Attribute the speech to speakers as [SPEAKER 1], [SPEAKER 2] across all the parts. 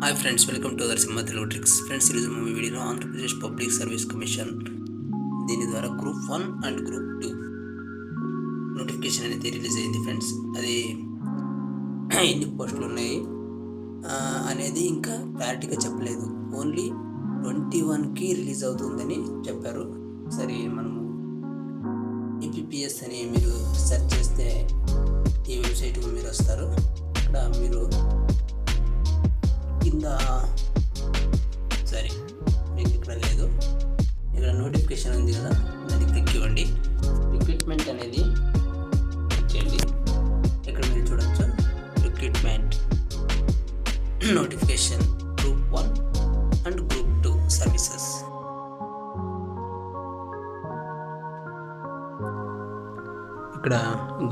[SPEAKER 1] Hi friends, welcome to other Simha Telugu tricks. Friends, ఈరోజు movie వీడియోలో Andhra Pradesh public service commission దీని ద్వారా గ్రూప్ 1 అండ్ గ్రూప్ 2 నోటిఫికేషన్ అనేది release అయింది. ఫ్రెండ్స్, అది ఎన్ని పోస్టులు ఉన్నాయి అనేది ఇంకా క్లారిటీగా చెప్పలేదు. ఓన్లీ 21కి రిలీజ్ అవుతుందని చెప్పారు. సరే, మనము ఏపీపీఎస్ అని మీరు సెర్చ్ చేస్తే ఈ వెబ్సైట్కు మీరు వస్తారు. ఇక్కడ మీరు కింద సరే మీకు ఇక్కడ లేదు, ఇక్కడ నోటిఫికేషన్ ఉంది కదా, దాన్ని క్లిక్ ఇవ్వండి. రిక్రూట్మెంట్ అనేది చేయండి. ఇక్కడ మీరు చూడొచ్చు recruitment notification group 1 and group 2 services. ఇక్కడ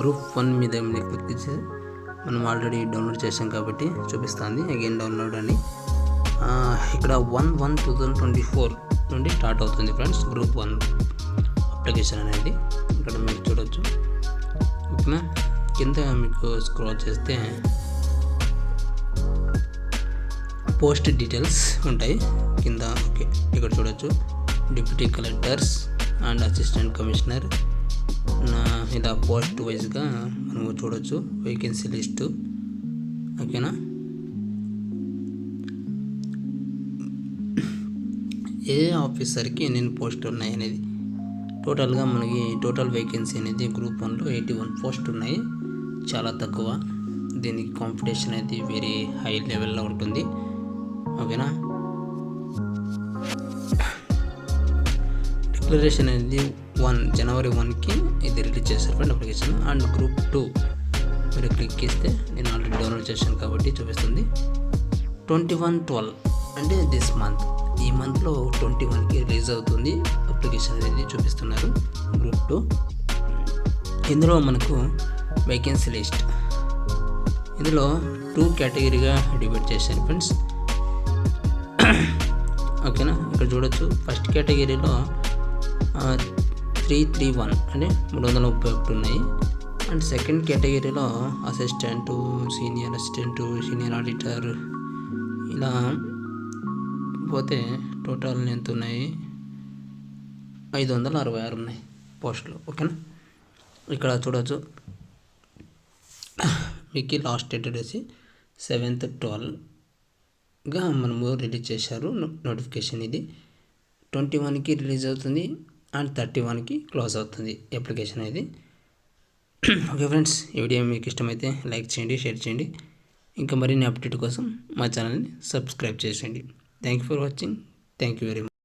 [SPEAKER 1] గ్రూప్ 1 మీద క్లిక్ చేసి మనం ఆల్రెడీ డౌన్లోడ్ చేసాం కాబట్టి చూపిస్తుంది. అగైన్ డౌన్లోడ్ అని ఇక్కడ 1/1/2024 నుండి స్టార్ట్ అవుతుంది ఫ్రెండ్స్ గ్రూప్ 1 అప్లికేషన్ అనేది. ఇక్కడ మీరు చూడవచ్చు. ఓకేనా, కింద మీకు స్క్రోల్ చేస్తే పోస్ట్ డీటెయిల్స్ ఉంటాయి కింద. ఓకే, ఇక్కడ చూడవచ్చు deputy collectors and assistant commissioner, ఇలా పోస్ట్ వైజ్గా మనము చూడవచ్చు. Vacancy list. ఓకేనా, ఏ ఆఫీసర్కి ఎన్ని పోస్టులు ఉన్నాయి అనేది టోటల్గా మనకి టోటల్ వేకెన్సీ అనేది గ్రూప్ 1లో 81 పోస్టులు ఉన్నాయి. చాలా తక్కువ. దీనికి కాంపిటీషన్ అనేది వెరీ హై లెవెల్లో ఉంటుంది. ఓకేనా, డిక్లరేషన్ అనేది జనవరి 1కి ఇది రిలీజ్ చేశారు ఫ్రెండ్ అప్లికేషన్. అండ్ గ్రూప్ 2 మీరు క్లిక్ ఇస్తే నేను ఆల్రెడీ డౌన్లోడ్ చేశాను కాబట్టి చూపిస్తుంది. 21/12 అంటే దిస్ మంత్, ఈ మంత్లో 21కి రిలీజ్ అవుతుంది అప్లికేషన్ అనేది చూపిస్తున్నారు గ్రూప్ 2. ఇందులో మనకు వేకెన్సీ లిస్ట్ ఇందులో 2 కేటగిరీగా డివైడ్ చేశారు ఫ్రెండ్స్. ఓకేనా, ఇక్కడ చూడొచ్చు. ఫస్ట్ కేటగిరీలో 331 అంటే 331 ఉన్నాయి. అండ్ సెకండ్ కేటగిరీలో assistant, senior assistant, senior auditor, ఇలా పోతే టోటల్ ఎంత ఉన్నాయి? 566 ఉన్నాయి పోస్టులు. ఓకేనా, ఇక్కడ చూడవచ్చు. మీకు లాస్ట్ డేట్ వచ్చేసి 7/12గా మనము రిలీజ్ చేశారు నోటిఫికేషన్. ఇది 21కి రిలీజ్ అవుతుంది అండ్ 31కి క్లోజ్ అవుతుంది అప్లికేషన్ అనేది. ఓకే ఫ్రెండ్స్, ఈ వీడియో మీకు ఇష్టమైతే లైక్ చేయండి, షేర్ చేయండి. ఇంకా మరిన్ని అప్డేట్ కోసం మా ఛానల్ని సబ్స్క్రైబ్ చేసేయండి. Thank you for watching. Thank you very much.